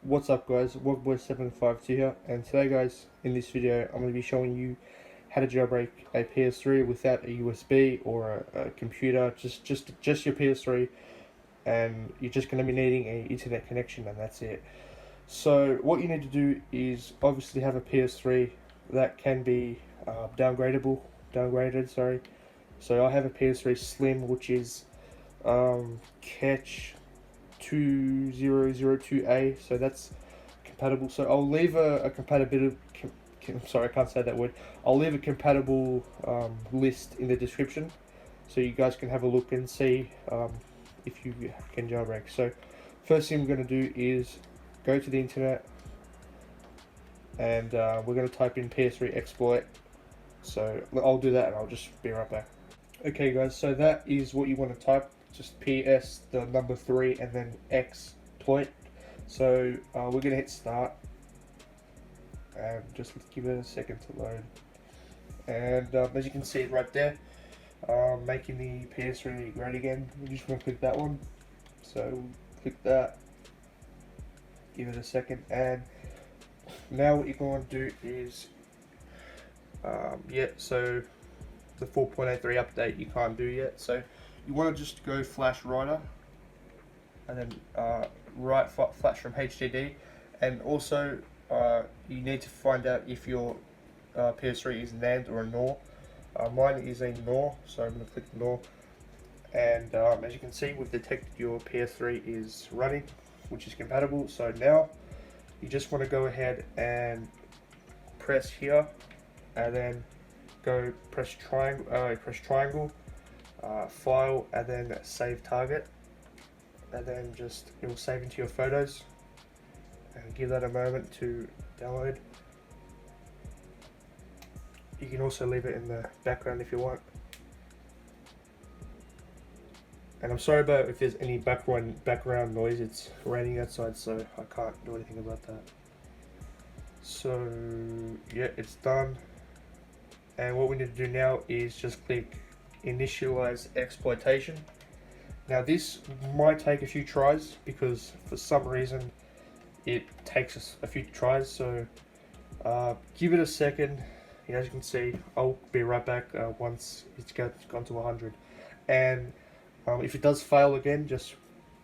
What's up guys, Wogboy752 here, and today guys, in this video I'm going to be showing you how to jailbreak a PS3 without a USB or a computer, just your PS3, and you're just going to be needing an internet connection and that's it. So what you need to do is obviously have a PS3 that can be downgraded, sorry. So I have a PS3 Slim, which is Catch 2002A, so that's compatible. So I'll leave a compatibility. Sorry, I can't say that word. I'll leave a compatible list in the description, so you guys can have a look and see if you can jailbreak. So first thing we're going to do is go to the internet, and we're going to type in PS3 exploit. So I'll do that, and I'll just be right back. Okay, guys. So that is what you want to type. Just PS, the number 3, and then exploit. So we're gonna hit start, and just give it a second to load. And as you can see right there, making the PS3 great again. We just want to click that one. So click that. Give it a second, and now what you're going to do is, so the 4.83 update you can't do yet. So you want to just go flash writer, and then write flash from HDD, and also you need to find out if your PS3 is NAND or a NOR. Mine is a NOR, so I'm going to click NOR, and as you can see, we've detected your PS3 is running, which is compatible. So now you just want to go ahead and press here, and then go press triangle, file, and then save target, and then just it will save into your photos, and give that a moment to download. You can also leave it in the background if you want. And I'm sorry about if there's any background noise. It's raining outside, so I can't do anything about that. So yeah, it's done. And what we need to do now is just click initialize exploitation. Now this might take a few tries, because for some reason it takes us a few tries, so give it a second. As you can see, I'll be right back once it's gone to 100. And if it does fail again, just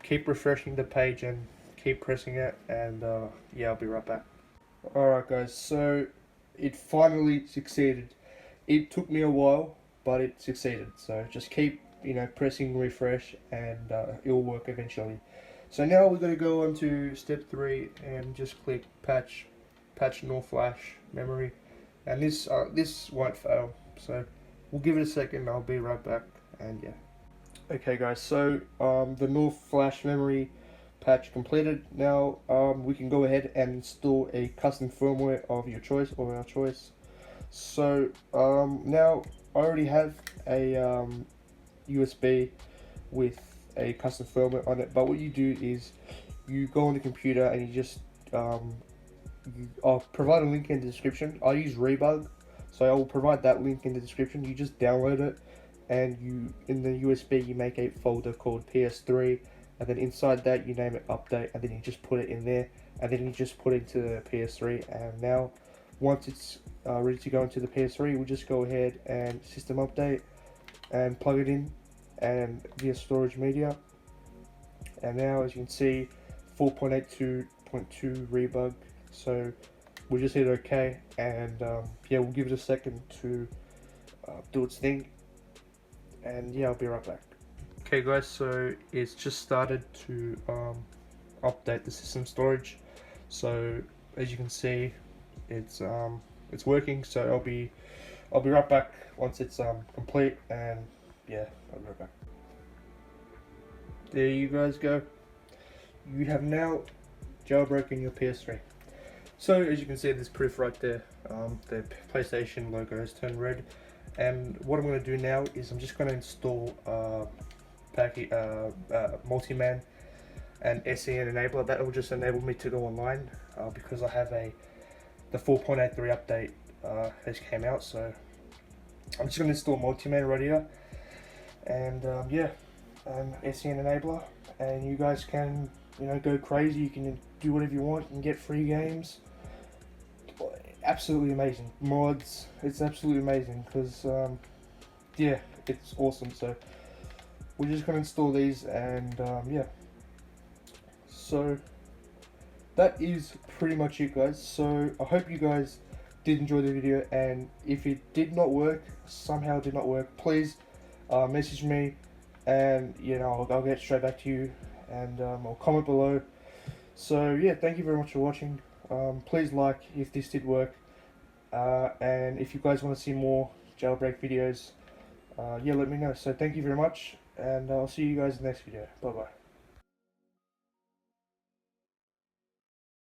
keep refreshing the page and keep pressing it, and yeah, I'll be right back. Alright guys, so it finally succeeded. It took me a while, but it succeeded. So just keep, pressing refresh, and it'll work eventually. So now we're going to go on to step 3 and just click patch NOR flash memory, and this won't fail. So we'll give it a second. I'll be right back, and yeah. Okay guys, so the NOR flash memory patch completed. Now we can go ahead and install a custom firmware of your choice or our choice. So now I already have a USB with a custom firmware on it, but what you do is you go on the computer and you just I'll provide a link in the description. I use Rebug, so I will provide that link in the description. You just download it, and you, in the USB, you make a folder called PS3, and then inside that you name it update, and then you just put it in there, and then you just put it into the PS3. And now once it's ready to go into the PS3, we'll just go ahead and system update and plug it in, and via storage media. And now as you can see, 4.82.2 rebug. So we'll just hit OK, and yeah, we'll give it a second to do its thing, and yeah, I'll be right back. Okay guys, so it's just started to update the system storage. So as you can see, it's working. So I'll be right back once it's complete, and yeah, I'll be right back. There you guys go. You have now jailbroken your PS3. So as you can see, there's proof right there. The PlayStation logo has turned red, and what I'm going to do now is I'm just going to install Multiman and SEN enabler. That will just enable me to go online, because I have the 4.83 update has came out. So I'm just going to install Multiman right here, and yeah, SEN enabler, and you guys can you know, go crazy. You can do whatever you want. You can get free games. Absolutely amazing mods. It's absolutely amazing because yeah, it's awesome. So we're just gonna install these and yeah. So that is pretty much it, guys. So I hope you guys did enjoy the video, and if it did not work, somehow did not work, please message me, and you know, I'll get straight back to you, and I'll comment below. So yeah, thank you very much for watching. Please like if this did work, and if you guys want to see more jailbreak videos, yeah, let me know. So thank you very much, and I'll see you guys in the next video. Bye bye.